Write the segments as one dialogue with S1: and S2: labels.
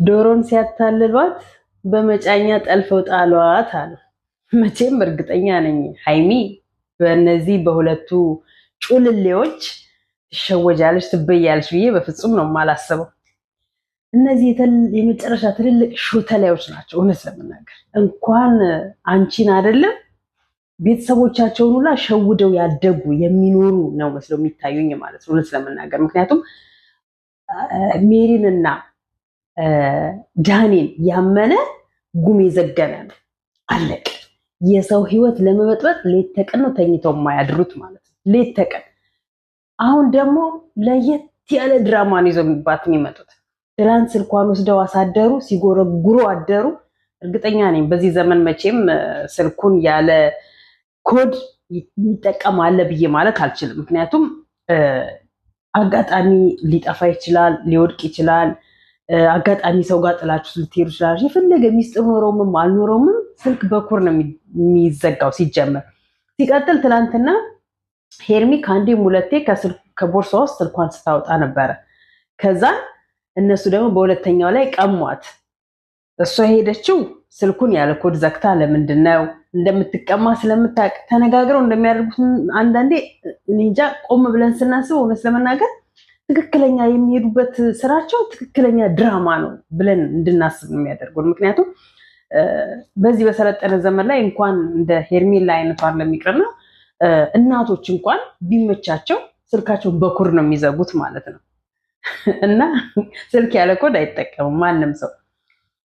S1: ዶሮን ሲያታልሏት በመጫኛ ጠልፈው ጣሏት አለ። መቼም እርግጠኛ ነኝ ሃይሚ በእነዚህ በሁለቱ ጩልሌዎች ትሸወጃለች ትበያለች ብዬ በፍጹም ነው የማላስበው። እነዚህ የመጨረሻ ትልልቅ ሾተላዮች ናቸው። እውነት ለመናገር እንኳን አንቺን አይደለም ቤተሰቦቻቸውን ሁላ ሸውደው ያደጉ የሚኖሩ ነው መስለው የሚታዩኝ ማለት ነው፣ እውነት ለመናገር ምክንያቱም ሜሪንና ዳኒን ያመነ ጉም የዘገነ ነው። አለቀ። የሰው ህይወት ለመበጥበጥ ሌት ተቀን ነው ተኝተው የማያድሩት ማለት ነው። ሌት ተቀን። አሁን ደግሞ ለየት ያለ ድራማን ይዘው የሚመጡት ትላንት ስልኳን ወስደው አሳደሩ፣ ሲጎረጉሩ አደሩ። እርግጠኛ ነኝ በዚህ ዘመን መቼም ስልኩን ያለ ኮድ የሚጠቀም አለ ብዬ ማለት አልችልም። ምክንያቱም አጋጣሚ ሊጠፋ ይችላል፣ ሊወድቅ ይችላል። አጋጣሚ ሰው ጋር ጥላችሁ ልትሄዱ ይችላል። የፈለገ ሚስጥር ኖረውም አልኖረውም ስልክ በኩር ነው የሚዘጋው ሲጀመር። ሲቀጥል ትላንትና ሄርሚ ከአንዴም ሁለቴ ከቦርሳ ውስጥ ስልኳን ስታወጣ ነበረ። ከዛ እነሱ ደግሞ በሁለተኛው ላይ ቀሟት። እሷ ሄደችው ስልኩን ያለ ኮድ ዘግታ ለምንድን ነው እንደምትቀማ ስለምታውቅ ተነጋግረው እንደሚያደርጉት አንዳንዴ እንጃ ቆም ብለን ስናስብ እውነት ለመናገር ትክክለኛ የሚሄዱበት ስራቸው ትክክለኛ ድራማ ነው ብለን እንድናስብ ነው የሚያደርጉን። ምክንያቱም በዚህ በሰለጠነ ዘመን ላይ እንኳን እንደ ሄርሜላ አይነቷን ለሚቅርና እናቶች እንኳን ቢመቻቸው ስልካቸውን በኩር ነው የሚዘጉት ማለት ነው። እና ስልክ ያለ ኮድ አይጠቀሙም ማንም ሰው።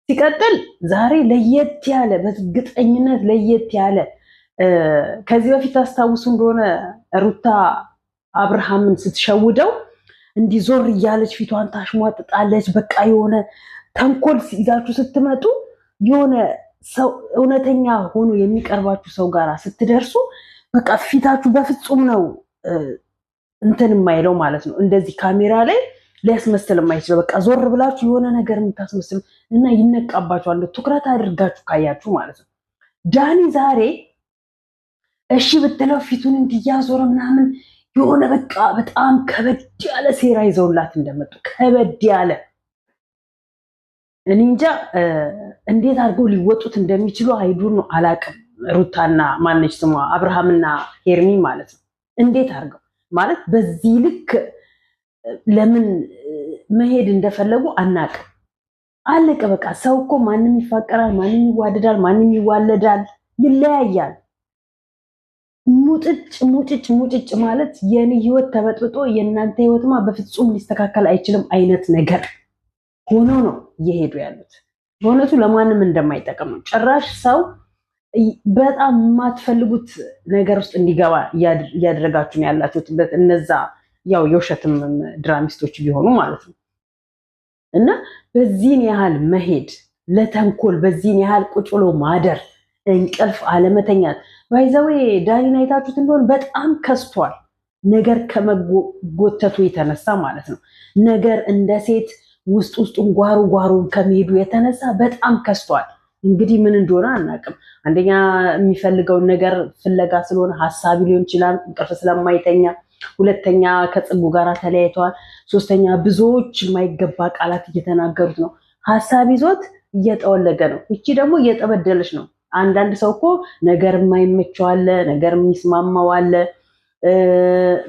S1: ሲቀጥል ዛሬ ለየት ያለ በእርግጠኝነት ለየት ያለ ከዚህ በፊት አስታውሱ እንደሆነ ሩታ አብርሃምን ስትሸውደው እንዲህ ዞር እያለች ፊቷን ታሽሟጥጣለች። በቃ የሆነ ተንኮል ይዛችሁ ስትመጡ የሆነ ሰው እውነተኛ ሆኖ የሚቀርባችሁ ሰው ጋር ስትደርሱ በቃ ፊታችሁ በፍጹም ነው እንትን የማይለው ማለት ነው። እንደዚህ ካሜራ ላይ ሊያስመስል የማይችለው በቃ ዞር ብላችሁ የሆነ ነገር የምታስመስሉ እና ይነቃባችኋል። ትኩረት አድርጋችሁ ካያችሁ ማለት ነው። ዳኒ ዛሬ እሺ ብትለው ፊቱን እንዲያዞረ ምናምን የሆነ በቃ በጣም ከበድ ያለ ሴራ ይዘውላት እንደመጡ ከበድ ያለ እኔ እንጃ እንዴት አድርገው ሊወጡት እንደሚችሉ አይዱን ነው አላቅም። ሩታና ማነች ስሟ አብርሃምና ሄርሚ ማለት ነው። እንዴት አድርገው ማለት በዚህ ልክ ለምን መሄድ እንደፈለጉ አናቅም። አለቀ በቃ። ሰው እኮ ማንም ይፋቀራል፣ ማንም ይዋደዳል፣ ማንም ይዋለዳል፣ ይለያያል። ሙጭጭ ማለት የኔ ህይወት ተበጥብጦ የእናንተ ህይወትማ በፍጹም ሊስተካከል አይችልም አይነት ነገር ሆኖ ነው እየሄዱ ያሉት። በእውነቱ ለማንም እንደማይጠቅም ነው። ጭራሽ ሰው በጣም የማትፈልጉት ነገር ውስጥ እንዲገባ እያደረጋችሁ ነው ያላችሁት። እነዛ ያው የውሸትም ድራሚስቶች ቢሆኑ ማለት ነው። እና በዚህን ያህል መሄድ ለተንኮል፣ በዚህን ያህል ቁጭ ብሎ ማደር፣ እንቅልፍ አለመተኛት። ባይዘዌ ዳኒን አይታችሁት እንደሆነ በጣም ከስቷል። ነገር ከመጎተቱ የተነሳ ማለት ነው። ነገር እንደ ሴት ውስጡን ጓሩን ከመሄዱ የተነሳ በጣም ከስቷል። እንግዲህ ምን እንደሆነ አናውቅም። አንደኛ የሚፈልገውን ነገር ፍለጋ ስለሆነ ሀሳቢ ሊሆን ይችላል፣ እንቅልፍ ስለማይተኛ። ሁለተኛ ከጽጉ ጋር ተለያይተዋል። ሶስተኛ ብዙዎች የማይገባ ቃላት እየተናገሩት ነው። ሀሳብ ይዞት እየጠወለገ ነው። እቺ ደግሞ እየጠበደለች ነው። አንዳንድ ሰው እኮ ነገር የማይመቸው አለ፣ ነገር የሚስማማው አለ።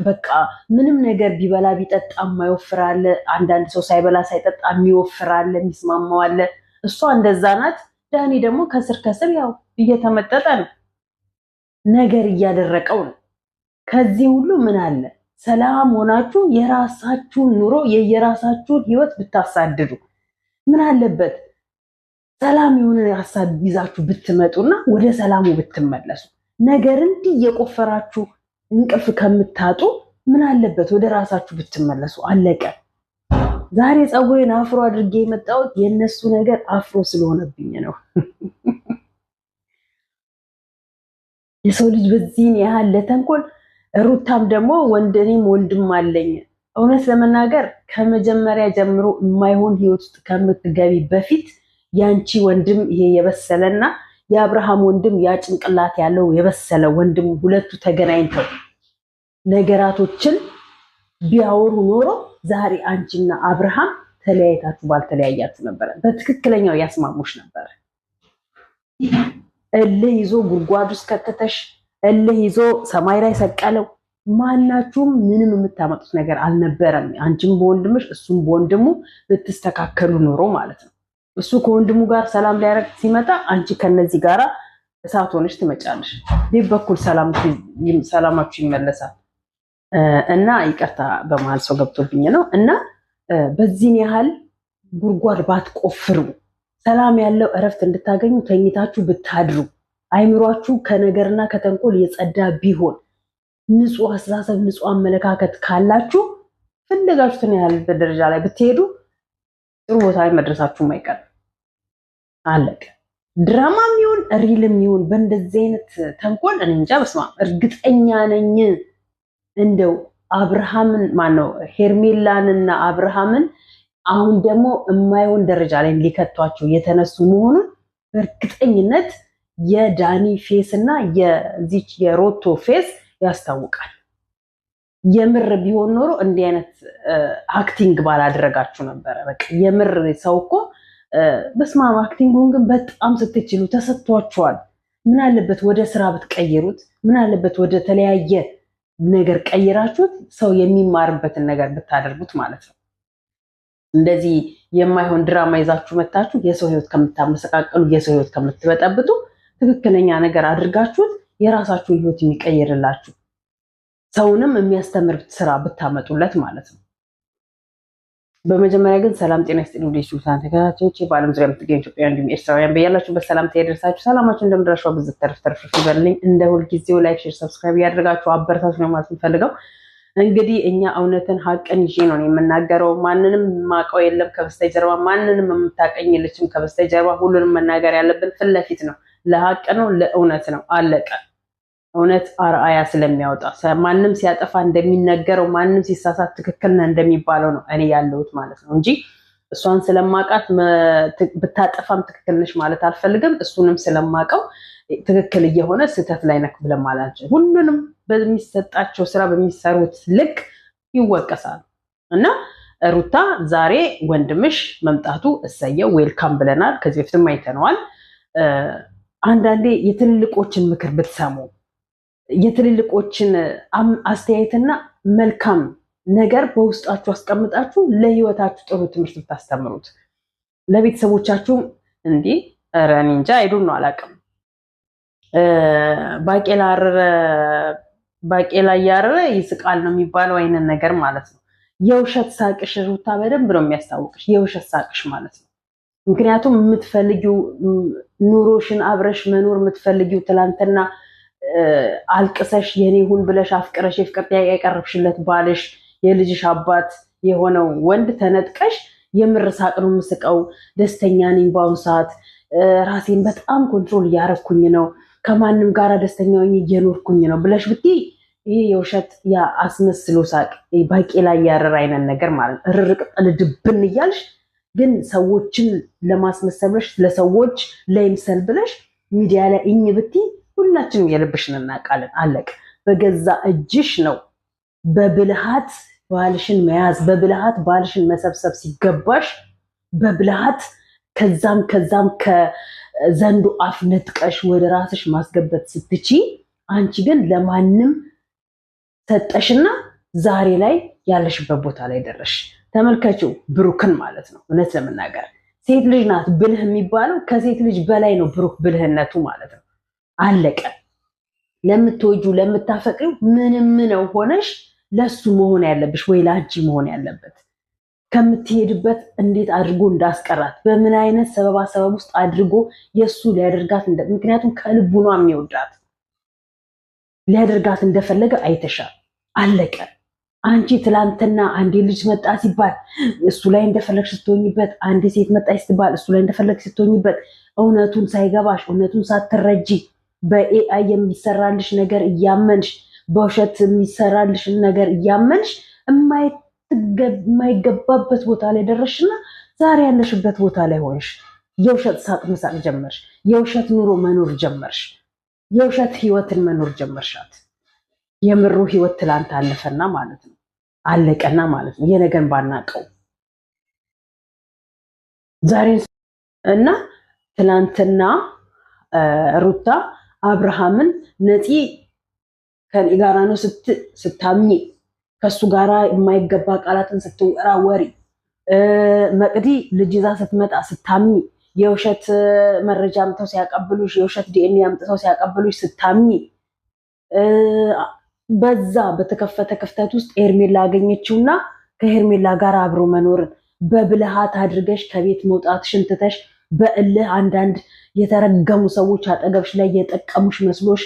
S1: በቃ ምንም ነገር ቢበላ ቢጠጣ የማይወፍር አለ። አንዳንድ ሰው ሳይበላ ሳይጠጣ የሚወፍር አለ፣ የሚስማማው አለ። እሷ እንደዛ ናት። ዳኒ ደግሞ ከስር ከስር ያው እየተመጠጠ ነው፣ ነገር እያደረቀው ነው። ከዚህ ሁሉ ምን አለ ሰላም ሆናችሁ የራሳችሁን ኑሮ የየራሳችሁን ህይወት ብታሳድዱ ምን አለበት? ሰላም የሆነ ሀሳብ ይዛችሁ ብትመጡና ወደ ሰላሙ ብትመለሱ። ነገር እንዲህ እየቆፈራችሁ እንቅልፍ ከምታጡ ምን አለበት ወደ ራሳችሁ ብትመለሱ። አለቀ። ዛሬ ፀጉሬን አፍሮ አድርጌ የመጣሁት የነሱ ነገር አፍሮ ስለሆነብኝ ነው። የሰው ልጅ በዚህን ያህል ለተንኮል። ሩታም ደግሞ እኔም ወንድም አለኝ። እውነት ለመናገር ከመጀመሪያ ጀምሮ የማይሆን ህይወት ውስጥ ከምትገቢ በፊት ያንቺ ወንድም ይሄ የበሰለና የአብርሃም ወንድም ያ ጭንቅላት ያለው የበሰለ ወንድም ሁለቱ ተገናኝተው ነገራቶችን ቢያወሩ ኖሮ ዛሬ አንቺና አብርሃም ተለያይታችሁ ባልተለያያችሁ ነበር። በትክክለኛው ያስማሙሽ ነበር። እልህ ይዞ ጉድጓድ ውስጥ ከተተሽ፣ እልህ ይዞ ሰማይ ላይ ሰቀለው። ማናችሁም ምንም የምታመጡት ነገር አልነበረም። አንቺም በወንድምሽ እሱም በወንድሙ ብትስተካከሉ ኖሮ ማለት ነው። እሱ ከወንድሙ ጋር ሰላም ሊያደርግ ሲመጣ አንቺ ከነዚህ ጋራ እሳት ሆነሽ ትመጫለሽ። ቤት በኩል ሰላማችሁ ይመለሳል። እና ይቅርታ በመሀል ሰው ገብቶብኝ ነው። እና በዚህን ያህል ጉድጓድ ባትቆፍሩ፣ ሰላም ያለው እረፍት እንድታገኙ ተኝታችሁ ብታድሩ፣ አይምሯችሁ ከነገርና ከተንኮል የጸዳ ቢሆን፣ ንጹህ አስተሳሰብ ንጹህ አመለካከት ካላችሁ ፈለጋችሁትን ያህል ደረጃ ላይ ብትሄዱ ጥሩ ቦታ ላይ መድረሳችሁም አይቀርም። አለቀ። ድራማም ይሁን ሪልም ይሁን በእንደዚህ አይነት ተንኮል እኔ እንጃ። በስመ አብ እርግጠኛ ነኝ እንደው አብርሃምን ማነው ሄርሜላንና አብርሃምን አሁን ደግሞ የማይሆን ደረጃ ላይ ሊከቷቸው የተነሱ መሆኑን በእርግጠኝነት የዳኒ ፌስ እና የዚች የሮቶ ፌስ ያስታውቃል። የምር ቢሆን ኖሮ እንዲህ አይነት አክቲንግ ባላደረጋችሁ ነበረ። በቃ የምር ሰው እኮ በስማም አክቲንጉን ግን በጣም ስትችሉ ተሰጥቷችኋል። ምን አለበት ወደ ስራ ብትቀይሩት? ምን አለበት ወደ ተለያየ ነገር ቀይራችሁት ሰው የሚማርበትን ነገር ብታደርጉት ማለት ነው። እንደዚህ የማይሆን ድራማ ይዛችሁ መታችሁ የሰው ህይወት ከምታመሰቃቀሉ፣ የሰው ህይወት ከምትበጠብጡ ትክክለኛ ነገር አድርጋችሁት የራሳችሁን ህይወት የሚቀይርላችሁ ሰውንም የሚያስተምር ስራ ብታመጡለት ማለት ነው። በመጀመሪያ ግን ሰላም ጤና ይስጥልኝ ውድ ዩቲዩብ ተከታታዮች፣ በዓለም ዙሪያ የምትገኙ ኢትዮጵያውያን እንዲሁም ኤርትራውያን በያላችሁበት ሰላምታ ይድረሳችሁ። ሰላማችሁ እንደምድራሹ ብዝት ተርፍ ይበልልኝ። እንደ ሁልጊዜው ላይክ፣ ሼር፣ ሰብስክራይብ ያደርጋችሁ አበረታችሁ ነው ማለት የምፈልገው። እንግዲህ እኛ እውነትን ሀቅን ይዤ ነው የምናገረው። ማንንም ማቀው የለም ከበስተጀርባ፣ ማንንም የምታቀኝ የለችም ከበስተጀርባ። ሁሉንም መናገር ያለብን ፊት ለፊት ነው። ለሀቅ ነው፣ ለእውነት ነው። አለቀ። እውነት አርአያ ስለሚያወጣ ማንም ሲያጠፋ እንደሚነገረው ማንም ሲሳሳት ትክክል ነህ እንደሚባለው ነው እኔ ያለሁት ማለት ነው እንጂ እሷን ስለማውቃት ብታጠፋም ትክክል ነሽ ማለት አልፈልግም። እሱንም ስለማውቀው ትክክል እየሆነ ስህተት ላይ ነክ ብለን ማለት ነው። ሁሉንም በሚሰጣቸው ስራ በሚሰሩት ልክ ይወቀሳሉ። እና ሩታ ዛሬ ወንድምሽ መምጣቱ እሰየው ዌልካም ብለናል። ከዚህ በፊትም አይተነዋል። አንዳንዴ የትልልቆችን ምክር ብትሰሙ የትልልቆችን አስተያየትና መልካም ነገር በውስጣችሁ አስቀምጣችሁ ለህይወታችሁ ጥሩ ትምህርት ብታስተምሩት ለቤተሰቦቻችሁ እንዲህ እኔ እንጃ አይዱን ነው አላውቅም። ባቄላ ያረረ ይስቃል ነው የሚባለው አይነት ነገር ማለት ነው። የውሸት ሳቅሽ ሩታ በደንብ ነው የሚያስታውቅሽ፣ የውሸት ሳቅሽ ማለት ነው። ምክንያቱም የምትፈልጊው ኑሮሽን አብረሽ መኖር የምትፈልጊው ትላንትና አልቅሰሽ የኔ ሁን ብለሽ አፍቅረሽ የፍቅር ጥያቄ ያቀረብሽለት ባልሽ የልጅሽ አባት የሆነው ወንድ ተነጥቀሽ የምር ሳቅ ነው የምስቀው፣ ደስተኛ ነኝ በአሁኑ ሰዓት፣ ራሴን በጣም ኮንትሮል እያረኩኝ ነው፣ ከማንም ጋር ደስተኛ ሆኜ እየኖርኩኝ ነው ብለሽ ብትይ ይሄ የውሸት አስመስሎ ሳቅ ባቄላ ያረረ አይነት ነገር ማለት ነው። ርርቅጥል ድብን እያልሽ ግን ሰዎችን ለማስመሰል ብለሽ ለሰዎች ለይምሰል ብለሽ ሚዲያ ላይ እኝ ብትይ ሁላችንም የልብሽን እናውቃለን። አለቅ። በገዛ እጅሽ ነው በብልሃት ባልሽን መያዝ፣ በብልሃት ባልሽን መሰብሰብ ሲገባሽ በብልሃት ከዛም ከዘንዱ አፍ ነጥቀሽ ወደ ራስሽ ማስገበት ስትቺ አንቺ ግን ለማንም ሰጠሽና ዛሬ ላይ ያለሽበት ቦታ ላይ ደረሽ። ተመልከችው ብሩክን ማለት ነው። እውነት ለመናገር ሴት ልጅ ናት ብልህ የሚባለው፣ ከሴት ልጅ በላይ ነው ብሩክ ብልህነቱ ማለት ነው። አለቀ። ለምትወጁ ለምታፈቅሪው ምንም ነው ሆነሽ ለሱ መሆን ያለብሽ ወይ ላንቺ መሆን ያለበት ከምትሄድበት እንዴት አድርጎ እንዳስቀራት በምን አይነት ሰበብ ውስጥ አድርጎ የሱ ሊያደርጋት ምክንያቱም ከልቡ ነው የሚወዳት ሊያደርጋት እንደፈለገ አይተሻል። አለቀ። አንቺ ትላንትና አንዴ ልጅ መጣ ሲባል እሱ ላይ እንደፈለግሽ ስትሆኝበት፣ አንዴ ሴት መጣች ሲባል እሱ ላይ እንደፈለግሽ ስትሆኝበት፣ እውነቱን ሳይገባሽ እውነቱን ሳትረጂ በኤአይ የሚሰራልሽ ነገር እያመንሽ በውሸት የሚሰራልሽ ነገር እያመንሽ የማይገባበት ቦታ ላይ ደረሽና ዛሬ ያለሽበት ቦታ ላይ ሆንሽ። የውሸት ሳቅ መሳቅ ጀመርሽ። የውሸት ኑሮ መኖር ጀመርሽ። የውሸት ህይወትን መኖር ጀመርሻት። የምሩ ህይወት ትላንት አለፈና ማለት ነው። አለቀና ማለት ነው። የነገን ባናቀው ዛሬ እና ትናንትና ሩታ አብርሃምን ነፂ ከኔ ጋራ ነው ስታምኚ ከሱ ጋራ የማይገባ ቃላትን ስትወራወሪ መቅዲ ልጅ ይዛ ስትመጣ ስታምኚ የውሸት መረጃ አምጥተው ሲያቀብሉሽ የውሸት ዲኤንኤ አምጥተው ሲያቀብሉሽ ስታምኚ በዛ በተከፈተ ክፍተት ውስጥ ሄርሜላ አገኘችውና ከሄርሜላ ጋር አብሮ መኖርን በብልሃት አድርገሽ ከቤት መውጣት ሽንትተሽ በእልህ አንዳንድ የተረገሙ ሰዎች አጠገብሽ ላይ የጠቀሙሽ መስሎሽ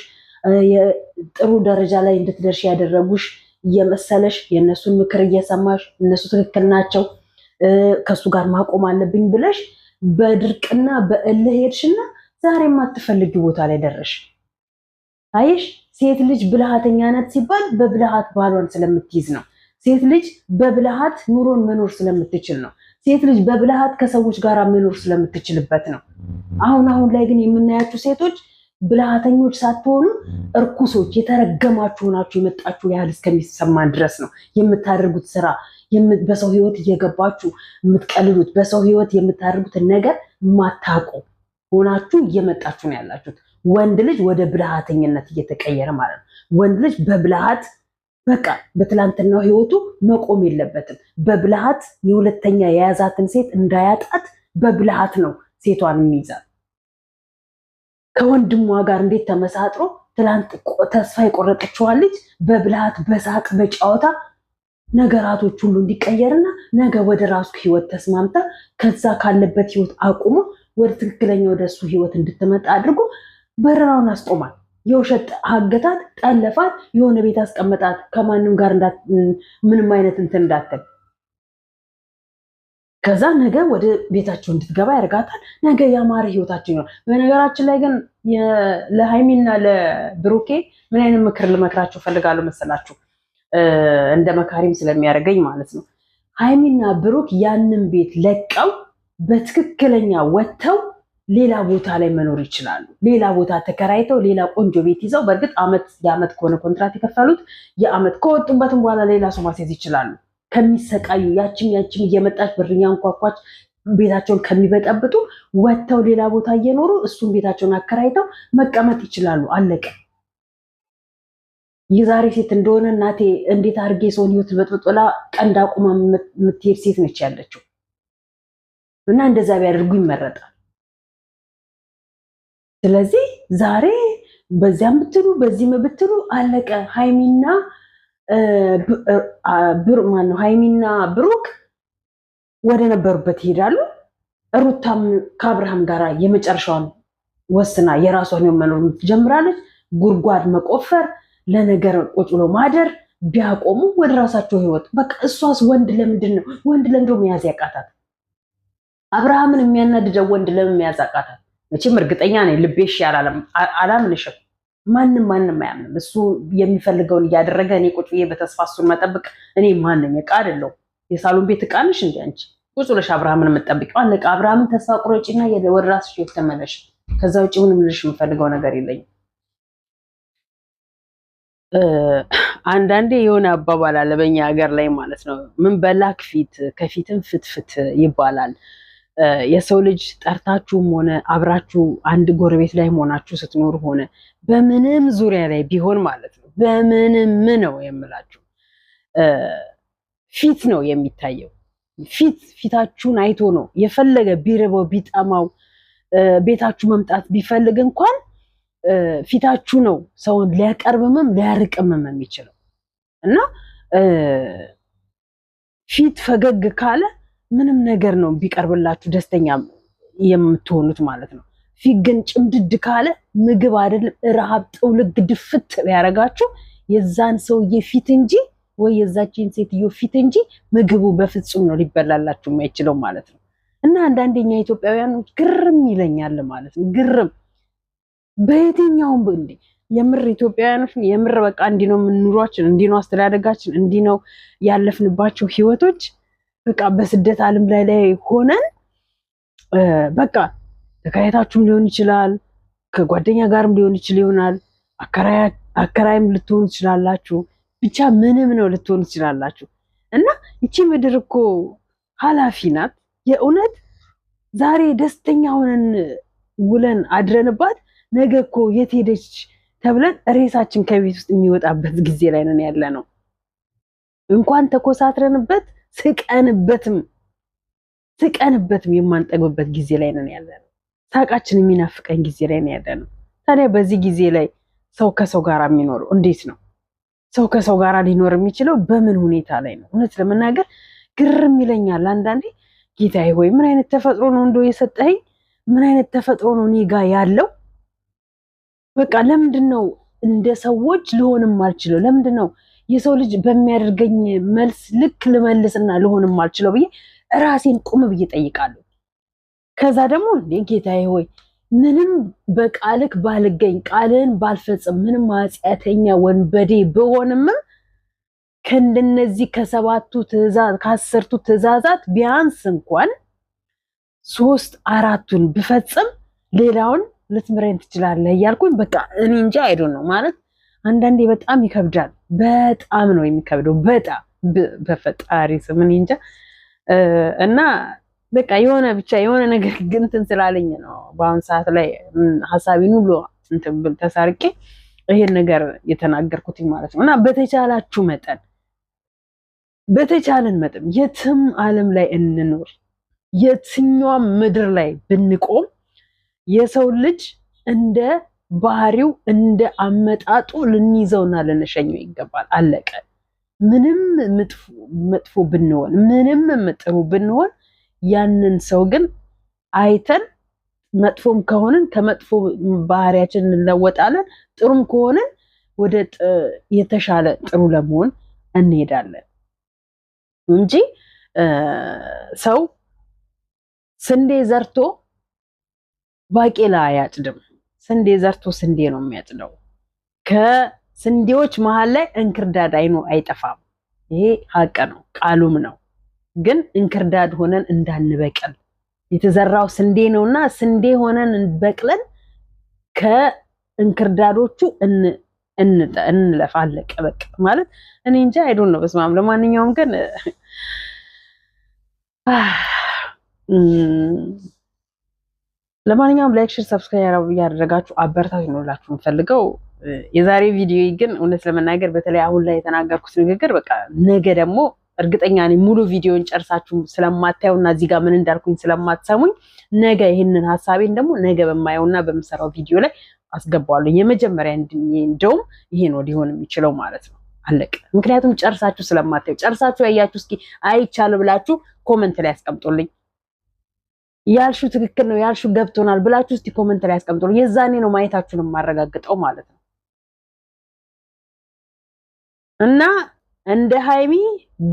S1: ጥሩ ደረጃ ላይ እንድትደርሽ ያደረጉሽ እየመሰለሽ የእነሱን ምክር እየሰማሽ እነሱ ትክክል ናቸው ከሱ ጋር ማቆም አለብኝ ብለሽ በድርቅና በእልህ ሄድሽና ዛሬ የማትፈልጊ ቦታ ላይ ደረሽ። አይሽ ሴት ልጅ ብልሃተኛ ናት ሲባል በብልሃት ባሏን ስለምትይዝ ነው። ሴት ልጅ በብልሃት ኑሮን መኖር ስለምትችል ነው። ሴት ልጅ በብልሃት ከሰዎች ጋር መኖር ስለምትችልበት ነው። አሁን ላይ ግን የምናያችሁ ሴቶች ብልሃተኞች ሳትሆኑ እርኩሶች የተረገማችሁ ሆናችሁ የመጣችሁ ያህል እስከሚሰማን ድረስ ነው የምታደርጉት ስራ። በሰው ህይወት እየገባችሁ የምትቀልሉት በሰው ህይወት የምታደርጉትን ነገር ማታውቁ ሆናችሁ እየመጣችሁ ነው ያላችሁት። ወንድ ልጅ ወደ ብልሃተኝነት እየተቀየረ ማለት ነው። ወንድ ልጅ በብልሃት በቃ በትላንትናው ህይወቱ መቆም የለበትም። በብልሃት የሁለተኛ የያዛትን ሴት እንዳያጣት በብልሃት ነው ሴቷን የሚይዛት። ከወንድሟ ጋር እንዴት ተመሳጥሮ ትላንት ተስፋ የቆረጠችዋን ልጅ በብልሃት በሳቅ በጨዋታ ነገራቶች ሁሉ እንዲቀየርና ነገ ወደ ራሱ ህይወት ተስማምታ ከዛ ካለበት ህይወት አቁሞ ወደ ትክክለኛ ወደ እሱ ህይወት እንድትመጣ አድርጎ በረራውን አስቆማል። የውሸት አገታት፣ ጠለፋት፣ የሆነ ቤት አስቀመጣት። ከማንም ጋር ምንም አይነት እንትን እንዳትል ከዛ ነገ ወደ ቤታቸው እንድትገባ ያደርጋታል። ነገ ያማረ ህይወታቸው ይኖራል። በነገራችን ላይ ግን ለሃይሚና ለብሩኬ ምን አይነት ምክር ልመክራቸው ፈልጋለሁ መሰላችሁ? እንደ መካሪም ስለሚያደርገኝ ማለት ነው። ሃይሚና ብሩክ ያንን ቤት ለቀው በትክክለኛ ወጥተው ሌላ ቦታ ላይ መኖር ይችላሉ። ሌላ ቦታ ተከራይተው ሌላ ቆንጆ ቤት ይዘው፣ በእርግጥ የአመት ከሆነ ኮንትራት የከፈሉት የአመት ከወጡበትም በኋላ ሌላ ሰው ማስያዝ ይችላሉ። ከሚሰቃዩ ያችም እየመጣች ብርኛ እንኳኳች ቤታቸውን ከሚበጠብጡ ወጥተው ሌላ ቦታ እየኖሩ እሱን ቤታቸውን አከራይተው መቀመጥ ይችላሉ። አለቀ። የዛሬ ሴት እንደሆነ እናቴ እንዴት አድርጌ ሰውን ህይወት በጥብጥላ ቀንድ አቁማ የምትሄድ ሴት ነች ያለችው እና እንደዛ ቢያደርጉ ይመረጣል። ስለዚህ ዛሬ በዚያም ብትሉ በዚህም ብትሉ አለቀ። ሃይሚና ብሩክ ወደ ነበሩበት ይሄዳሉ። ሩታም ከአብርሃም ጋር የመጨረሻውን ወስና የራሷን መኖር ትጀምራለች። ጉድጓድ መቆፈር ለነገር ቁጭ ብሎ ማደር ቢያቆሙ ወደ ራሳቸው ህይወት በቃ። እሷስ ወንድ ለምንድነው መያዝ ያቃታት? አብርሃምን የሚያናድደው ወንድ ለምን መያዝ ያቃታት? መቼም እርግጠኛ ነኝ ልቤሽ አላምንሽም። ማንም አያምንም። እሱ የሚፈልገውን እያደረገ እኔ ቁጭ ብዬ በተስፋ እሱን መጠብቅ እኔ ማንኝ? ዕቃ አይደለሁም። የሳሎን ቤት ዕቃ ነሽ እንደ አንቺ ቁጭ ብለሽ አብርሃምን የምትጠብቂው? አለቃ። አብርሃምን ተስፋ ቁረጪና ወደ ራስሽ ህይወት ተመለሽ። ከዛ ውጭ ምንም ልልሽ የምፈልገው ነገር የለኝም። አንዳንዴ የሆነ አባባል አለ በእኛ ሀገር ላይ ማለት ነው። ምን በላክ ፊት ከፊትም ፍትፍት ይባላል። የሰው ልጅ ጠርታችሁም ሆነ አብራችሁ አንድ ጎረቤት ላይ ሆናችሁ ስትኖሩ ሆነ በምንም ዙሪያ ላይ ቢሆን ማለት ነው፣ በምንም ነው የምላችሁ ፊት ነው የሚታየው። ፊታችሁን አይቶ ነው የፈለገ ቢርበው ቢጠማው ቤታችሁ መምጣት ቢፈልግ እንኳን ፊታችሁ ነው ሰውን ሊያቀርብምም ሊያርቅምም የሚችለው እና ፊት ፈገግ ካለ ምንም ነገር ነው ቢቀርብላችሁ ደስተኛ የምትሆኑት ማለት ነው። ፊት ግን ጭምድድ ካለ ምግብ አይደለም ረሃብ ጥውልግ ድፍት ያረጋችሁ የዛን ሰውዬ ፊት እንጂ ወይ የዛችን ሴትዮ ፊት እንጂ ምግቡ በፍጹም ነው ሊበላላችሁ የማይችለው ማለት ነው። እና አንዳንደኛ ኢትዮጵያውያኖች ግርም ይለኛል ማለት ነው። ግርም በየትኛውም እንዴ የምር ኢትዮጵያውያኖች የምር በቃ እንዲህ ነው ኑሯችን፣ እንዲህ ነው አስተዳደጋችን፣ እንዲህ ነው ያለፍንባቸው ህይወቶች። በቃ በስደት ዓለም ላይ ሆነን በቃ ተከራይታችሁም ሊሆን ይችላል፣ ከጓደኛ ጋርም ሊሆን ይችላል፣ አከራይም ልትሆኑ ትችላላችሁ፣ ብቻ ምንም ነው ልትሆኑ ትችላላችሁ። እና ይቺ ምድር እኮ ኃላፊ ናት። የእውነት ዛሬ ደስተኛ ሆነን ውለን አድረንባት ነገ እኮ የት ሄደች ተብለን ሬሳችን ከቤት ውስጥ የሚወጣበት ጊዜ ላይ ነን ያለ ነው። እንኳን ተኮሳትረንበት ስቀንበትም የማንጠግብበት ጊዜ ላይ ነን ያለ ነው። ሳቃችን የሚናፍቀን ጊዜ ላይ ነን ያለ ነው። ታዲያ በዚህ ጊዜ ላይ ሰው ከሰው ጋር የሚኖረው እንዴት ነው? ሰው ከሰው ጋር ሊኖር የሚችለው በምን ሁኔታ ላይ ነው? እውነት ለመናገር ግርም ይለኛል አንዳንዴ። ጌታዬ ሆይ ምን አይነት ተፈጥሮ ነው እንደው የሰጠኸኝ? ምን አይነት ተፈጥሮ ነው እኔ ጋ ያለው? በቃ ለምንድን ነው እንደ ሰዎች ልሆንም አልችለው? ለምንድን ነው የሰው ልጅ በሚያደርገኝ መልስ ልክ ልመልስና ልሆንም አልችለው ብዬ ራሴን ቁም ብዬ ጠይቃለሁ። ከዛ ደግሞ እንዴ ጌታዬ ሆይ ምንም በቃልክ ባልገኝ ቃልን ባልፈጽም ምንም ኃጢአተኛ ወንበዴ ብሆንም ከእንደነዚህ ከአስርቱ ትእዛዛት ቢያንስ እንኳን 3-4ቱን ብፈጽም ሌላውን ልትምረኝ ትችላለህ እያልኩኝ በቃ እኔ እንጃ አይዶን ነው ማለት አንዳንዴ በጣም ይከብዳል። በጣም ነው የሚከብደው። በጣም በፈጣሪ ስም እኔ እንጃ እና በቃ የሆነ ነገር ግንትን ስላለኝ ነው በአሁን ሰዓት ላይ ሀሳቢን ሁሉ እንትን ብል ተሳርቄ ይሄን ነገር የተናገርኩት ማለት ነው። እና በተቻለን መጠን የትም ዓለም ላይ እንኖር የትኛውም ምድር ላይ ብንቆም የሰው ልጅ እንደ ባህሪው እንደ አመጣጡ ልንይዘውና ልንሸኘው ይገባል። አለቀ። ምንም መጥፎ ብንሆን ምንም ጥሩ ብንሆን ያንን ሰው ግን አይተን መጥፎም ከሆነን ከመጥፎ ባህሪያችን እንለወጣለን፣ ጥሩም ከሆነን ወደ የተሻለ ጥሩ ለመሆን እንሄዳለን እንጂ ሰው ስንዴ ዘርቶ ባቄላ አያጭድም። ስንዴ ዘርቶ ስንዴ ነው የሚያጭደው። ከስንዴዎች መሃል ላይ እንክርዳድ አይጠፋም። ይሄ ሀቅ ነው፣ ቃሉም ነው። ግን እንክርዳድ ሆነን እንዳንበቅል የተዘራው ስንዴ ነውና ስንዴ ሆነን በቅለን ከእንክርዳዶቹ እንለፍ። አለቀ በቃ ማለት እኔ እንጃ አይዶን ነው። በስማም ለማንኛውም ግን ላይክ፣ ሼር፣ ሰብስክራይብ ያደረጋችሁ አበረታቱ ነው የምፈልገው። የዛሬ ቪዲዮ ግን እውነት ለመናገር በተለይ አሁን ላይ የተናገርኩት ንግግር በቃ ነገ ደግሞ እርግጠኛ ነኝ ሙሉ ቪዲዮን ጨርሳችሁ ስለማታዩና እዚህ ጋር ምን እንዳልኩኝ ስለማትሰሙኝ ነገ ይሄንን ሐሳቤን ደግሞ ነገ በማየውና በምሰራው ቪዲዮ ላይ አስገባዋለሁ። የመጀመሪያ እንደውም ይሄ ነው ሊሆን የሚችለው ማለት ነው። አለቀ። ምክንያቱም ጨርሳችሁ ስለማታዩ ጨርሳችሁ ያያችሁ እስኪ አይቻልም ብላችሁ ኮሜንት ላይ አስቀምጡልኝ። ያልሹ ትክክል ነው ያልሹ ገብቶናል ብላችሁ እስቲ ኮሜንት ላይ አስቀምጡልኝ። የዛኔ ነው ማየታችሁን የማረጋግጠው ማለት ነው። እና እንደ ሃይሚ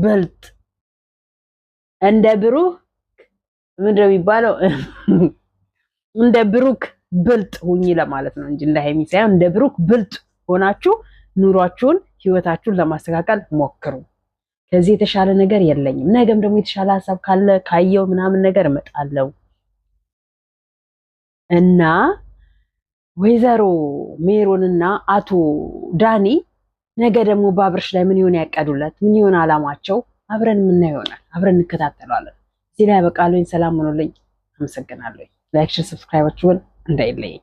S1: ብልጥ እንደ ብሩክ ምንድን ነው የሚባለው? እንደ ብሩክ ብልጥ ሁኚ ለማለት ነው እንጂ እንደ ሃይሚ ሳይሆን እንደ ብሩክ ብልጥ ሆናችሁ ኑሯችሁን ህይወታችሁን ለማስተካከል ሞክሩ። ከዚህ የተሻለ ነገር የለኝም። ነገም ደግሞ የተሻለ ሀሳብ ካለ ካየው ምናምን ነገር እመጣለሁ እና ወይዘሮ ሜሮንና አቶ ዳኒ ነገ ደግሞ በአብርሽ ላይ ምን ይሆን ያቀዱለት? ምን ይሆን አላማቸው? አብረን የምናየው ይሆናል። አብረን እንከታተላለን። እዚህ ላይ በቃሉኝ። ሰላም ሆኖልኝ አመሰግናለሁ። ላይክ፣ ሼር፣ ሰብስክራይባችሁን እንዳይለይ።